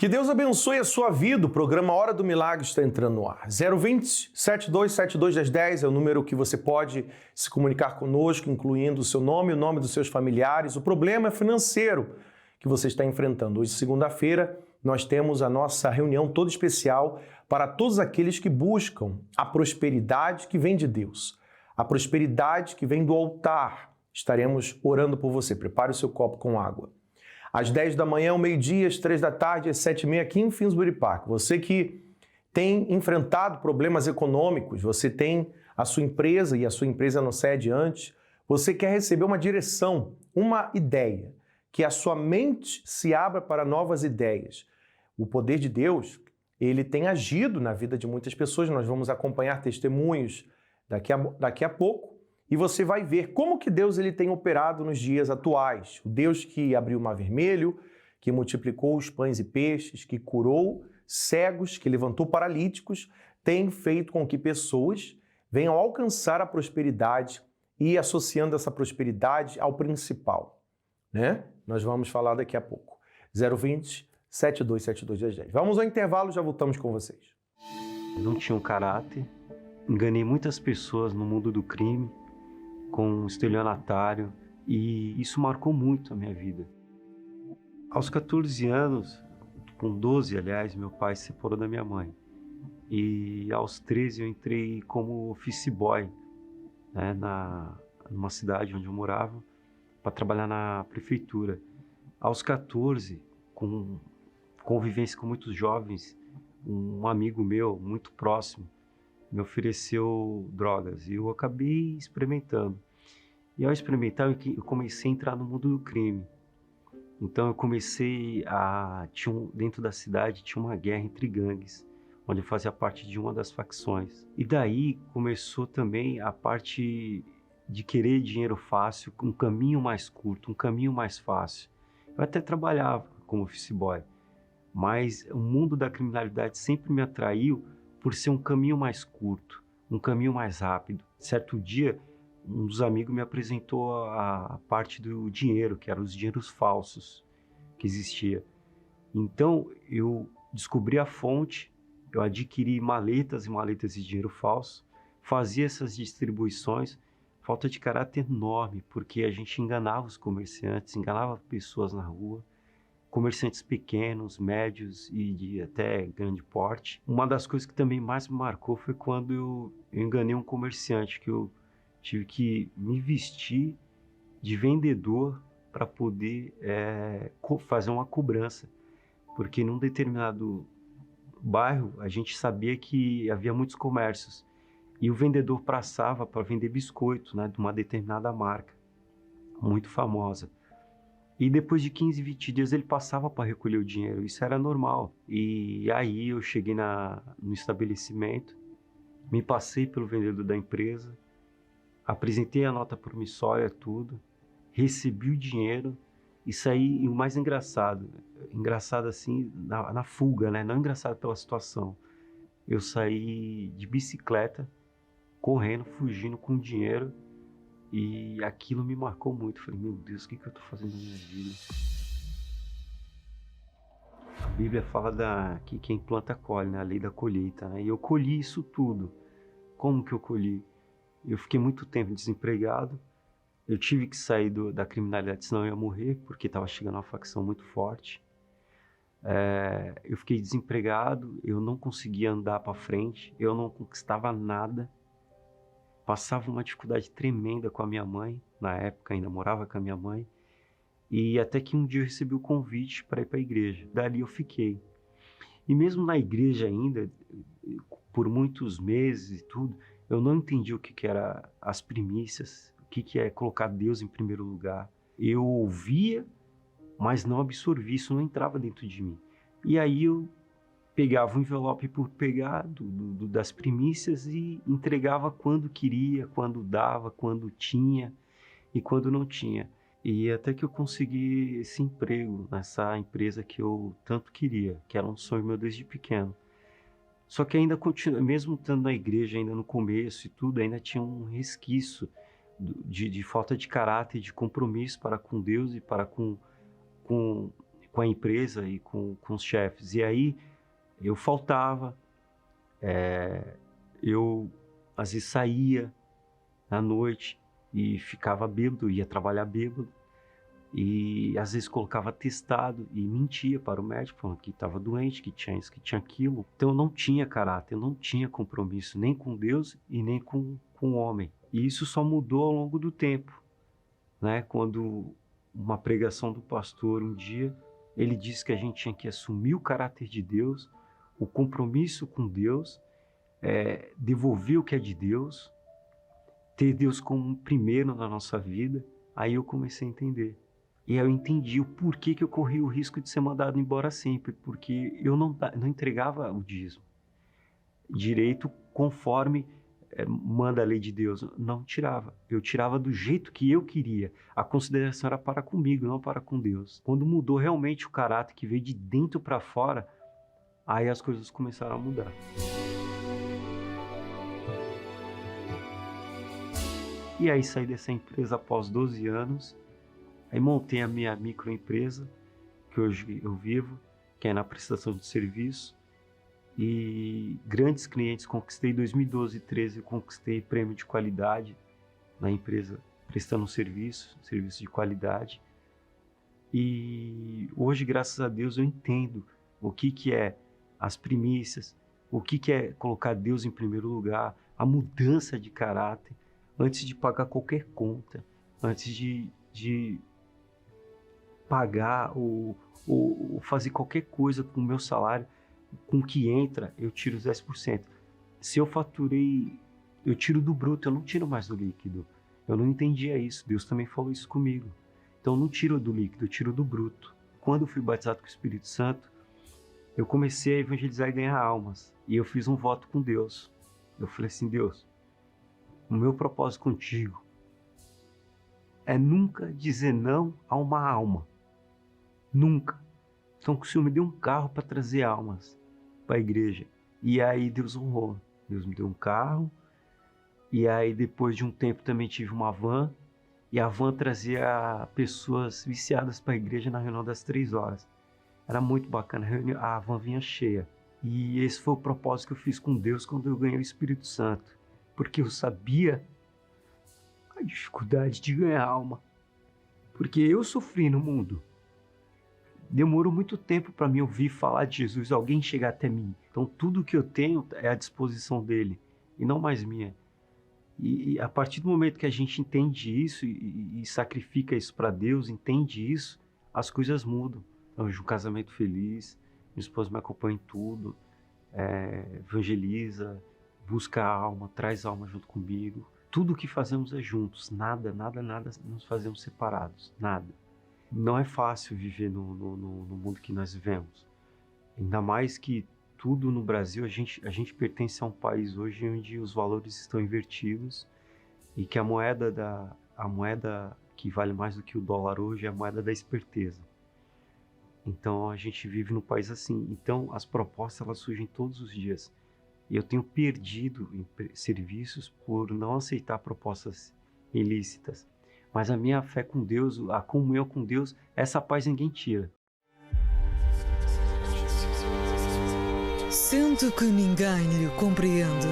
Que Deus abençoe a sua vida. O programa Hora do Milagre está entrando no ar. 020 7272 1010 é o número que você pode se comunicar conosco, incluindo o seu nome e o nome dos seus familiares. O problema é financeiro que você está enfrentando. Hoje, segunda-feira, nós temos a nossa reunião toda especial para todos aqueles que buscam a prosperidade que vem de Deus, a prosperidade que vem do altar. Estaremos orando por você. Prepare o seu copo com água. Às 10 da manhã, ao meio-dia, às 3 da tarde, às 7h30, aqui em Finsbury Park. Você que tem enfrentado problemas econômicos, você tem a sua empresa e a sua empresa não sai adiante, você quer receber uma direção, uma ideia, que a sua mente se abra para novas ideias. O poder de Deus, ele tem agido na vida de muitas pessoas. Nós vamos acompanhar testemunhos daqui a pouco. E você vai ver como que Deus ele tem operado nos dias atuais. O Deus que abriu o Mar Vermelho, que multiplicou os pães e peixes, que curou cegos, que levantou paralíticos, tem feito com que pessoas venham alcançar a prosperidade e associando essa prosperidade ao principal, né? Nós vamos falar daqui a pouco. 020 7272 1010. Vamos ao intervalo, já voltamos com vocês. Não tinha um caráter, enganei muitas pessoas no mundo do crime, com um estelionatário, e isso marcou muito a minha vida. Aos 14 anos, com 12 aliás, meu pai se separou da minha mãe. E aos 13 eu entrei como office boy, né, numa cidade onde eu morava, para trabalhar na prefeitura. Aos 14, com convivência com muitos jovens, um amigo meu, muito próximo, me ofereceu drogas e eu acabei experimentando. E ao experimentar, eu comecei a entrar no mundo do crime. Então eu comecei dentro da cidade tinha uma guerra entre gangues, onde eu fazia parte de uma das facções. E daí começou também a parte de querer dinheiro fácil, um caminho mais curto, um caminho mais fácil. Eu até trabalhava como office boy, mas o mundo da criminalidade sempre me atraiu por ser um caminho mais curto, um caminho mais rápido. Certo dia, um dos amigos me apresentou a parte do dinheiro, que eram os dinheiros falsos que existia. Então, eu descobri a fonte, eu adquiri maletas e maletas de dinheiro falso, fazia essas distribuições, falta de caráter enorme, porque a gente enganava os comerciantes, enganava pessoas na rua, comerciantes pequenos, médios e de até grande porte. Uma das coisas que também mais me marcou foi quando eu enganei um comerciante, que eu tive que me vestir de vendedor para poder fazer uma cobrança, porque num determinado bairro a gente sabia que havia muitos comércios e o vendedor passava para vender biscoito, né, de uma determinada marca muito famosa. E depois de 15, 20 dias ele passava para recolher o dinheiro, isso era normal. E aí eu cheguei no estabelecimento, me passei pelo vendedor da empresa, apresentei a nota promissória, tudo, recebi o dinheiro e saí, e o mais engraçado assim, na fuga, né? Não engraçado pela situação, eu saí de bicicleta, correndo, fugindo com dinheiro. E aquilo me marcou muito. Falei, meu Deus, o que eu tô fazendo na minha vida? A Bíblia fala que quem planta colhe, né? A lei da colheita, né? E eu colhi isso tudo. Como que eu colhi? Eu fiquei muito tempo desempregado. Eu tive que sair da criminalidade, senão eu ia morrer, porque estava chegando uma facção muito forte. Eu fiquei desempregado, eu não conseguia andar para frente, eu não conquistava nada. Passava uma dificuldade tremenda com a minha mãe, na época ainda morava com a minha mãe, e até que um dia eu recebi o convite para ir para a igreja. Dali eu fiquei. E mesmo na igreja ainda, por muitos meses e tudo, eu não entendi o que era as primícias, o que é colocar Deus em primeiro lugar. Eu ouvia, mas não absorvia, isso não entrava dentro de mim. E aí eu pegava o envelope por pegar das primícias e entregava quando queria, quando dava, quando tinha e quando não tinha. E até que eu consegui esse emprego nessa empresa que eu tanto queria, que era um sonho meu desde pequeno. Só que ainda continua, mesmo estando na igreja ainda no começo e tudo, ainda tinha um resquício de falta de caráter, de compromisso para com Deus e para com com a empresa e com os chefes. E aí eu faltava, eu às vezes saía à noite e ficava bêbado, ia trabalhar bêbado. E às vezes colocava atestado e mentia para o médico, falando que estava doente, que tinha isso, que tinha aquilo. Então eu não tinha caráter, eu não tinha compromisso nem com Deus e nem com o homem. E isso só mudou ao longo do tempo, né? Quando uma pregação do pastor um dia, ele disse que a gente tinha que assumir o caráter de Deus, o compromisso com Deus, devolver o que é de Deus, ter Deus como primeiro na nossa vida. Aí eu comecei a entender. E aí eu entendi o porquê que eu corri o risco de ser mandado embora sempre, porque eu não entregava o dízimo direito conforme manda a lei de Deus. Não tirava. Eu tirava do jeito que eu queria. A consideração era para comigo, não para com Deus. Quando mudou realmente o caráter, que veio de dentro para fora, aí as coisas começaram a mudar. E aí saí dessa empresa após 12 anos, aí montei a minha microempresa, que hoje eu vivo, que é na prestação de serviço, e grandes clientes conquistei. Em 2012 e 2013 eu conquistei prêmio de qualidade na empresa, prestando serviço de qualidade. E hoje, graças a Deus, eu entendo o que é as primícias, o que é colocar Deus em primeiro lugar, a mudança de caráter, antes de pagar qualquer conta, antes de pagar ou fazer qualquer coisa com o meu salário, com o que entra, eu tiro os 10%. Se eu faturei, eu tiro do bruto, eu não tiro mais do líquido. Eu não entendia isso, Deus também falou isso comigo. Então eu não tiro do líquido, eu tiro do bruto. Quando eu fui batizado com o Espírito Santo, eu comecei a evangelizar e ganhar almas. E eu fiz um voto com Deus. Eu falei assim: Deus, o meu propósito contigo é nunca dizer não a uma alma. Nunca. Então que o Senhor me deu um carro para trazer almas para a igreja. E aí Deus honrou. Deus me deu um carro. E aí depois de um tempo também tive uma van. E a van trazia pessoas viciadas para a igreja na reunião das 3 horas. Era muito bacana. A van vinha cheia. E esse foi o propósito que eu fiz com Deus quando eu ganhei o Espírito Santo. Porque eu sabia a dificuldade de ganhar alma. Porque eu sofri no mundo. Demorou muito tempo para mim ouvir falar de Jesus, alguém chegar até mim. Então tudo que eu tenho é à disposição dele e não mais minha. E a partir do momento que a gente entende isso e sacrifica isso para Deus, entende isso, as coisas mudam. Hoje um casamento feliz, minha esposa me acompanha em tudo, evangeliza, busca a alma, traz a alma junto comigo. Tudo o que fazemos é juntos, nada nos fazemos separados, nada. Não é fácil viver no mundo que nós vivemos. Ainda mais que tudo no Brasil, a gente pertence a um país hoje onde os valores estão invertidos e que a moeda que vale mais do que o dólar hoje é a moeda da esperteza. Então a gente vive num país assim. Então as propostas elas surgem todos os dias. E eu tenho perdido em serviços por não aceitar propostas ilícitas. Mas a minha fé com Deus, a comunhão com Deus, essa paz ninguém tira. Sente que ninguém lhe compreende?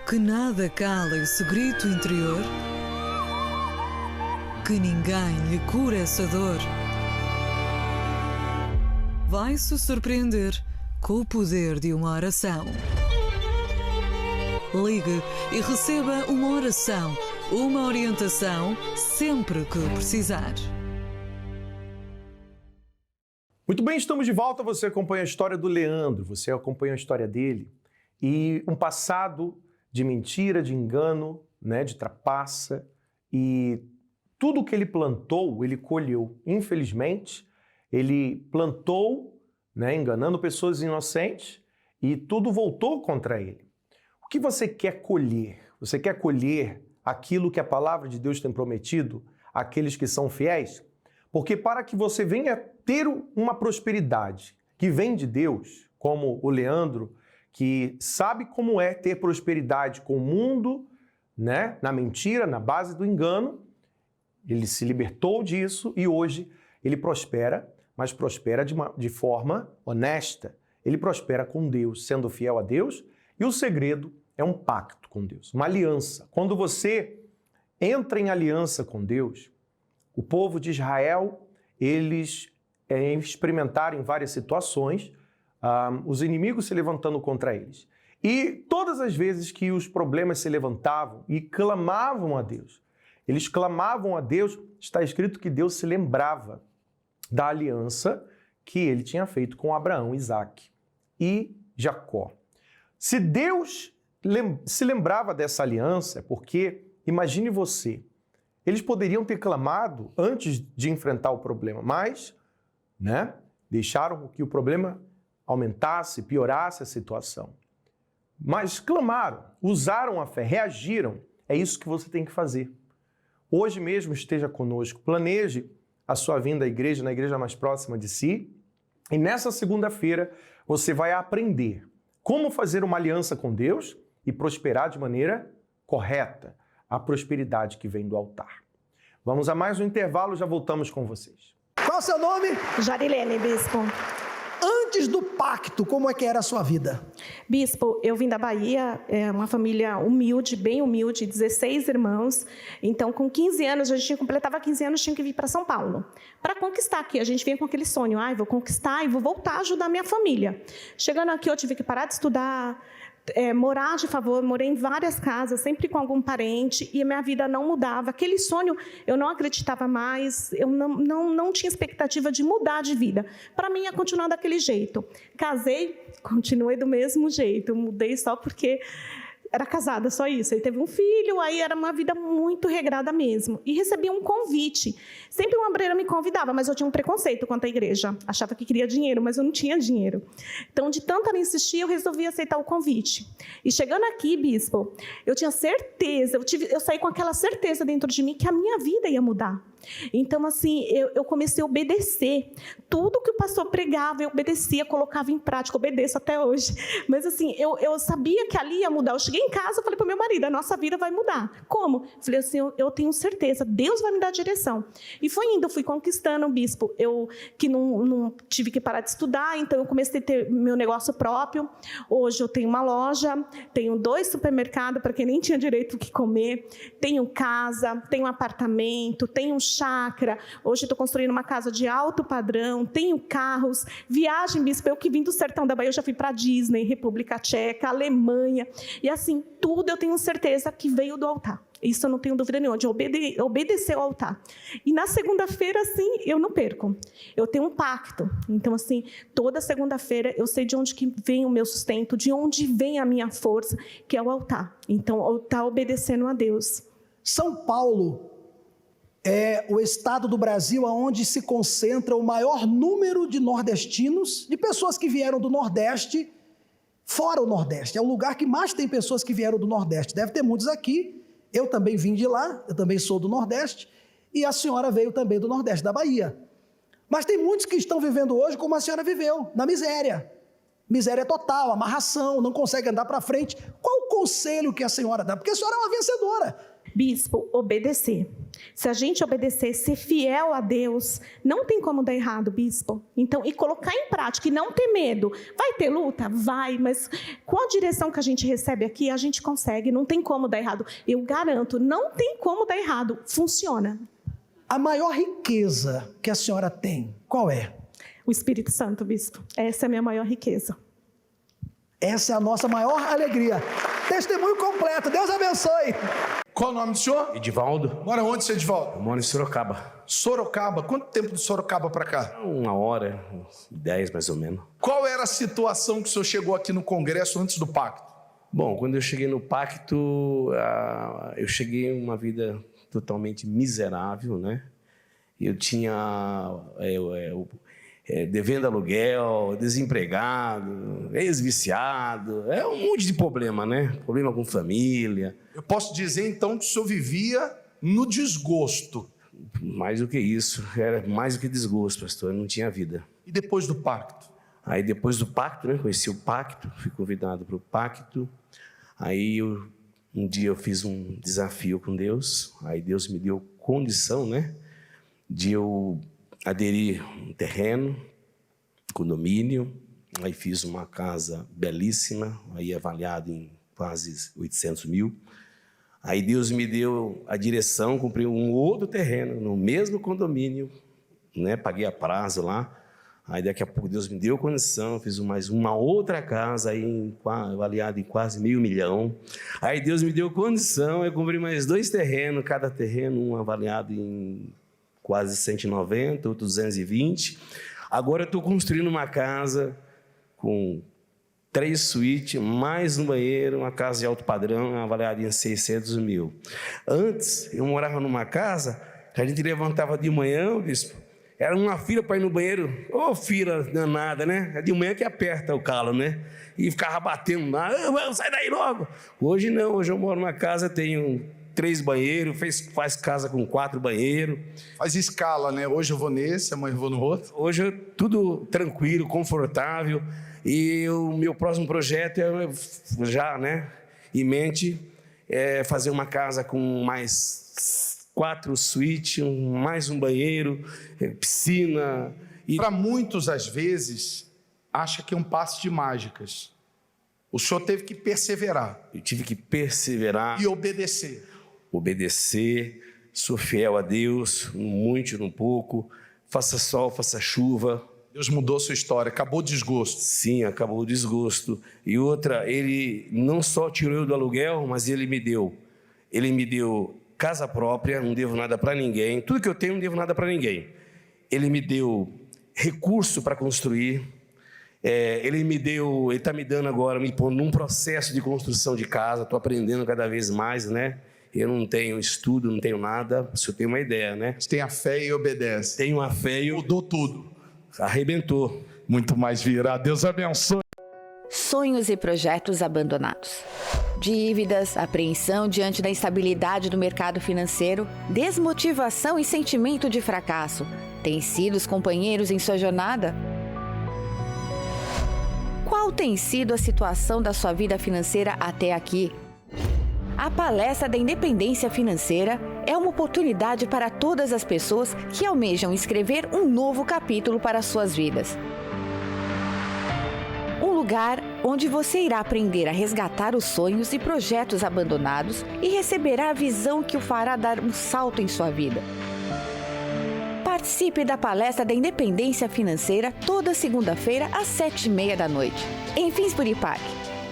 Que nada cala esse grito interior? Que ninguém lhe cura essa dor? Vai se surpreender com o poder de uma oração. Ligue e receba uma oração, uma orientação, sempre que precisar. Muito bem, estamos de volta. Você acompanha a história do Leandro, você acompanha a história dele e um passado de mentira, de engano, né, de trapaça, e tudo que ele plantou, ele colheu. Infelizmente, ele plantou, né, enganando pessoas inocentes, e tudo voltou contra ele. O que você quer colher? Você quer colher aquilo que a palavra de Deus tem prometido àqueles que são fiéis? Porque para que você venha ter uma prosperidade que vem de Deus, como o Leandro, que sabe como é ter prosperidade com o mundo, né, na mentira, na base do engano, ele se libertou disso e hoje ele prospera, mas prospera de forma honesta. Ele prospera com Deus, sendo fiel a Deus, e o segredo é um pacto com Deus, uma aliança. Quando você entra em aliança com Deus, o povo de Israel, eles experimentaram em várias situações os inimigos se levantando contra eles. E todas as vezes que os problemas se levantavam e clamavam a Deus, eles clamavam a Deus, está escrito que Deus se lembrava da aliança que ele tinha feito com Abraão, Isaque e Jacó. Se Deus se lembrava dessa aliança, porque, imagine você, eles poderiam ter clamado antes de enfrentar o problema, mas, deixaram que o problema aumentasse, piorasse a situação. Mas clamaram, usaram a fé, reagiram. É isso que você tem que fazer. Hoje mesmo esteja conosco, planeje a sua vinda à igreja, na igreja mais próxima de si, e nessa segunda-feira você vai aprender como fazer uma aliança com Deus e prosperar de maneira correta, a prosperidade que vem do altar. Vamos a mais um intervalo, já voltamos com vocês. Qual é o seu nome? Jarilene, bispo. Antes do pacto, como é que era a sua vida? Bispo, eu vim da Bahia, uma família humilde, bem humilde, 16 irmãos. Então, com 15 anos, a gente completava 15 anos, tinha que vir para São Paulo. Para conquistar aqui, a gente vinha com aquele sonho, vou conquistar e vou voltar a ajudar minha família. Chegando aqui, eu tive que parar de estudar, morar de favor, morei em várias casas, sempre com algum parente, e a minha vida não mudava. Aquele sonho, eu não acreditava mais, eu não tinha expectativa de mudar de vida. Para mim, ia continuar daquele jeito. Casei, continuei do mesmo jeito, mudei só porque era casada, só isso. Aí teve um filho, aí era uma vida muito regrada mesmo. E recebi um convite. Sempre uma obreira me convidava, mas eu tinha um preconceito quanto à igreja. Achava que queria dinheiro, mas eu não tinha dinheiro. Então, de tanto ela insistir, eu resolvi aceitar o convite. E chegando aqui, bispo, eu tinha certeza, eu saí com aquela certeza dentro de mim que a minha vida ia mudar. Então, assim, eu comecei a obedecer. Tudo que o pastor pregava, eu obedecia, colocava em prática, obedeço até hoje. Mas, assim, eu sabia que ali ia mudar. Eu cheguei em casa e falei para o meu marido, a nossa vida vai mudar. Como? Falei assim, eu tenho certeza, Deus vai me dar direção. E foi indo, eu fui conquistando o bispo. Eu que não tive que parar de estudar, então eu comecei a ter meu negócio próprio. Hoje eu tenho uma loja, tenho 2 supermercados para quem nem tinha direito do que comer, tenho casa, tenho apartamento, tenho um chácara. Hoje estou construindo uma casa de alto padrão, tenho carros, viagem, bispo, eu que vim do sertão da Bahia, eu já fui para Disney, República Tcheca, Alemanha, e assim, tudo eu tenho certeza que veio do altar. Isso eu não tenho dúvida nenhuma, de obedecer ao altar. E na segunda-feira, assim, eu não perco. Eu tenho um pacto. Então, assim, toda segunda-feira eu sei de onde que vem o meu sustento, de onde vem a minha força, que é o altar. Então, o altar obedecendo a Deus. São Paulo é o estado do Brasil onde se concentra o maior número de nordestinos, de pessoas que vieram do Nordeste, fora o Nordeste. É o lugar que mais tem pessoas que vieram do Nordeste. Deve ter muitos aqui. Eu também vim de lá, eu também sou do Nordeste, e a senhora veio também do Nordeste, da Bahia. Mas tem muitos que estão vivendo hoje como a senhora viveu, na miséria. Miséria total, amarração, não consegue andar para frente. Qual o conselho que a senhora dá? Porque a senhora é uma vencedora. Bispo, obedecer. Se a gente obedecer, ser fiel a Deus, não tem como dar errado, bispo. Então, e colocar em prática e não ter medo. Vai ter luta? Vai, mas com a direção que a gente recebe aqui, a gente consegue, não tem como dar errado. Eu garanto, não tem como dar errado. Funciona. A maior riqueza que a senhora tem, qual é? O Espírito Santo, bispo. Essa é a minha maior riqueza. Essa é a nossa maior alegria. Testemunho completo. Deus abençoe. Qual o nome do senhor? Edivaldo. Mora onde, seu Edivaldo? Eu moro em Sorocaba. Sorocaba. Quanto tempo de Sorocaba para cá? 1 hora, 10 mais ou menos. Qual era a situação que o senhor chegou aqui no Congresso antes do pacto? Bom, quando eu cheguei no pacto, eu cheguei em uma vida totalmente miserável, né? Eu tinha devendo aluguel, desempregado, ex-viciado, um monte de problema, né? Problema com família. Eu posso dizer, então, que o senhor vivia no desgosto. Mais do que isso, era mais do que desgosto, pastor, eu não tinha vida. E depois do pacto? Aí depois do pacto, né? Conheci o pacto, fui convidado para o pacto. Aí um dia eu fiz um desafio com Deus, aí Deus me deu condição, né? De eu aderi um terreno, condomínio, aí fiz uma casa belíssima, aí avaliado em quase 800 mil. Aí Deus me deu a direção, comprei um outro terreno no mesmo condomínio, né? Paguei a prazo lá. Aí daqui a pouco Deus me deu condição, fiz mais uma outra casa aí avaliada em quase R$500 mil. Aí Deus me deu condição, eu comprei mais 2 terrenos, cada terreno um avaliado em quase 190, outro 220. Agora eu estou construindo uma casa com 3 suítes, mais um banheiro, uma casa de alto padrão, avaliada em 600 mil. Antes, eu morava numa casa que a gente levantava de manhã, bispo, era uma fila para ir no banheiro, fila danada, né? É de manhã que aperta o calo, né? E ficava batendo lá, sai daí logo. Hoje não, hoje eu moro numa casa, tenho 3 banheiros, faz casa com 4 banheiros. Faz escala, né? Hoje eu vou nesse, amanhã eu vou no outro. Hoje é tudo tranquilo, confortável. E o meu próximo projeto é já, né, em mente, é fazer uma casa com mais 4 suítes, mais um banheiro, piscina. Para muitos, às vezes, acha que é um passe de mágicas. O senhor teve que perseverar. Eu tive que perseverar. E obedecer. Obedecer, sou fiel a Deus, no muito, no pouco, faça sol, faça chuva. Deus mudou sua história, acabou o desgosto. Sim, acabou o desgosto. E outra, ele não só tirou eu do aluguel, mas ele me deu casa própria, não devo nada para ninguém. Tudo que eu tenho, não devo nada para ninguém. Ele me deu recurso para construir. Ele está me dando agora, me pondo num processo de construção de casa. Estou aprendendo cada vez mais, né? Eu não tenho estudo, não tenho nada. Se eu tenho uma ideia, né? Você tem a fé e obedece. Tenho a fé e mudou tudo. Arrebentou. Muito mais virá. Deus abençoe. Sonhos e projetos abandonados. Dívidas, apreensão diante da instabilidade do mercado financeiro, desmotivação e sentimento de fracasso. Têm sido os companheiros em sua jornada? Qual tem sido a situação da sua vida financeira até aqui? A Palestra da Independência Financeira é uma oportunidade para todas as pessoas que almejam escrever um novo capítulo para suas vidas. Um lugar onde você irá aprender a resgatar os sonhos e projetos abandonados e receberá a visão que o fará dar um salto em sua vida. Participe da Palestra da Independência Financeira toda segunda-feira às 7h30 da noite, em Finsbury Park,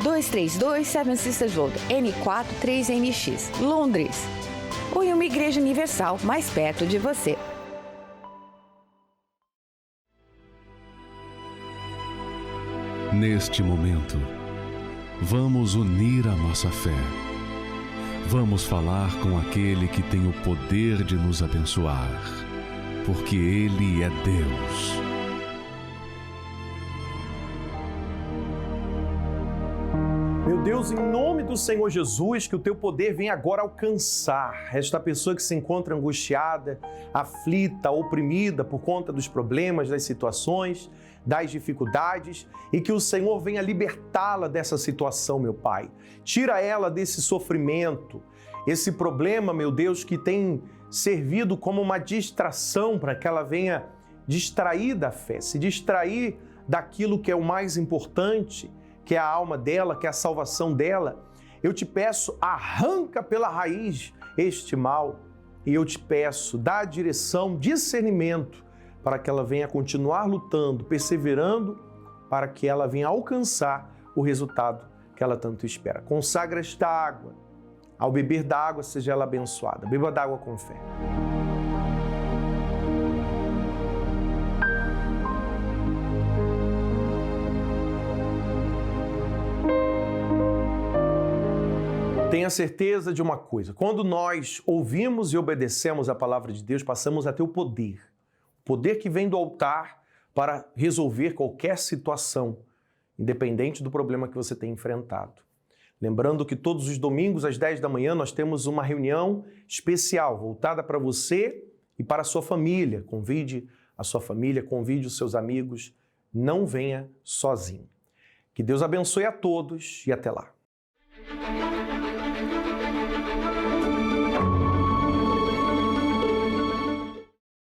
232 Seven Sisters Road, N4 3NX, Londres, ou em uma igreja universal mais perto de você. Neste momento, vamos unir a nossa fé. Vamos falar com aquele que tem o poder de nos abençoar, porque Ele é Deus. Meu Deus, em nome do Senhor Jesus, que o teu poder venha agora alcançar esta pessoa que se encontra angustiada, aflita, oprimida por conta dos problemas, das situações, das dificuldades, e que o Senhor venha libertá-la dessa situação, meu Pai. Tira ela desse sofrimento, esse problema, meu Deus, que tem servido como uma distração para que ela venha distrair da fé, se distrair daquilo que é o mais importante, que é a alma dela, que é a salvação dela. Eu te peço, arranca pela raiz este mal, e eu te peço, dá direção, discernimento, para que ela venha continuar lutando, perseverando, para que ela venha alcançar o resultado que ela tanto espera. Consagra esta água. Ao beber da água, seja ela abençoada. Beba da água com fé. Tenha certeza de uma coisa, quando nós ouvimos e obedecemos a palavra de Deus, passamos a ter o poder que vem do altar para resolver qualquer situação, independente do problema que você tem enfrentado. Lembrando que todos os domingos às 10 da manhã nós temos uma reunião especial voltada para você e para a sua família. Convide a sua família, convide os seus amigos, não venha sozinho. Que Deus abençoe a todos e até lá.